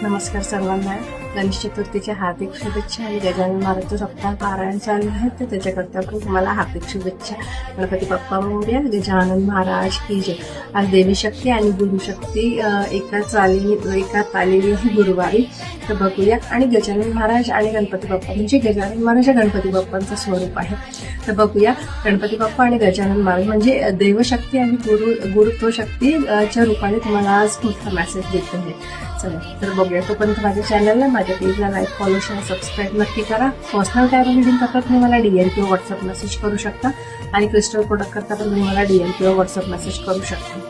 नमस्कार सर्वांना. गणेश चतुर्थीच्या हार्दिक शुभेच्छा. आणि गजानन महाराजचं सप्ताह पारायण चालू आहे, तर त्याच्याकरता पण तुम्हाला हार्दिक शुभेच्छा. गणपती बाप्पा मोरया. गजानन महाराज की जय. आज देवी शक्ती आणि गुरुशक्ती एकाच आलेली आहे गुरुवारी. तर बघूया. आणि गजानन महाराज आणि गणपती बाप्पा म्हणजे गजानन महाराज गणपती बाप्पांचं स्वरूप आहे. तर बघूया. गणपती बाप्पा आणि गजानन महाराज म्हणजे देवशक्ती आणि गुरुत्व शक्तीच्या रूपाने तुम्हाला आज मोठा मेसेज देत आहे. चला तर बघूया. तोपर्यंत माझ्या चॅनलला, माझ्या पेजला लाईक, फॉलो, शेअर, सबस्क्राईब नक्की करा. पर्सनल टॅरो रीडिंग करता तुम्ही मला DM किंवा व्हॉट्सअप मेसेज करू शकता. आणि क्रिस्टल प्रोडक्ट करता पण तुम्ही मला DM किंवा व्हॉट्सअप मेसेज करू शकता.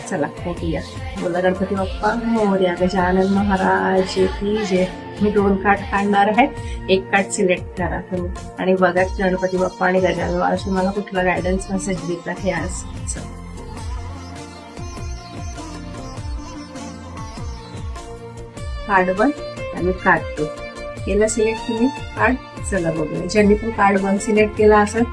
चला बघूया. बोला गणपती बाप्पा मोरया. गजानन महाराज की जय. मी 2 कार्ड काढणार आहे. एक कार्ड सिलेक्ट करा तुम्ही आणि बघा गणपती बाप्पा आणि गजानन महाराज मला कुठला गायडन्स मेसेज देत आहे आज. चला. कार्ड 1 आणि कार्ड 2 केला सिलेक्ट तुम्ही कार्ड. चला बघूया. ज्यांनी पण कार्ड 1 सिलेक्ट केला असेल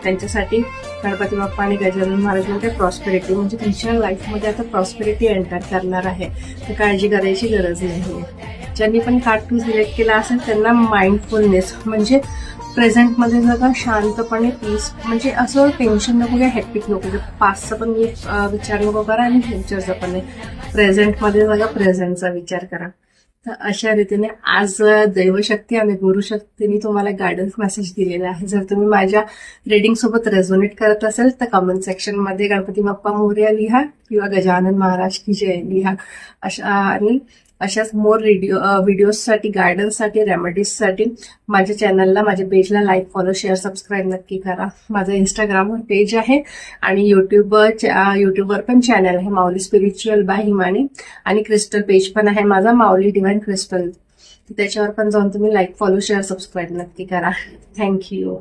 त्यांच्यासाठी गणपती बाप्पा आणि गजानन महाराज म्हणजे प्रॉस्पेरिटी, म्हणजे तुमच्या लाईफमध्ये आता प्रॉस्पेरिटी एंटर करणार आहे, तर काळजी करायची गरज नाही. ज्यांनी पण कार्ड 2 सिलेक्ट केला असेल त्यांना माइंडफुलनेस म्हणजे प्रेझेंटमध्ये जगा शांतपणे, पीस म्हणजे असं टेन्शन नको घ्या, हेक्टिक नको घ्या. पास्टचा पण विचार नको करा आणि फ्युचरचा पण नाही. प्रेझेंटमध्ये जगा, प्रेझेंटचा विचार करा. तर अशा रीतीने आज देवशक्ती आणि गुरुशक्तीने तुम्हाला गायडन्स मेसेज दिलेला आहे. जर तुम्ही माझ्या रिडिंग सोबत रेझोनेट करत असेल तर कमेंट सेक्शन मध्ये गणपती बाप्पा मोरया लिहा किंवा गजानन महाराज की जय लिहा. अशाच मोर व्हिडिओजसाठी, गायडन्ससाठी, रेमेडीजसाठी माझ्या चॅनलला, माझ्या पेजला लाईक, फॉलो, शेअर, सबस्क्राईब नक्की करा. माझं इंस्टाग्रामवर पेज आहे आणि युट्यूबवर पण चॅनल आहे माऊली स्पिरिच्युअल बाय हिमानी. आणि क्रिस्टल पेज पण आहे माझा माऊली डिवाइन क्रिस्टल. त्याच्यावर पण जाऊन तुम्ही लाईक, फॉलो, शेअर, सबस्क्राईब नक्की करा. थँक्यू.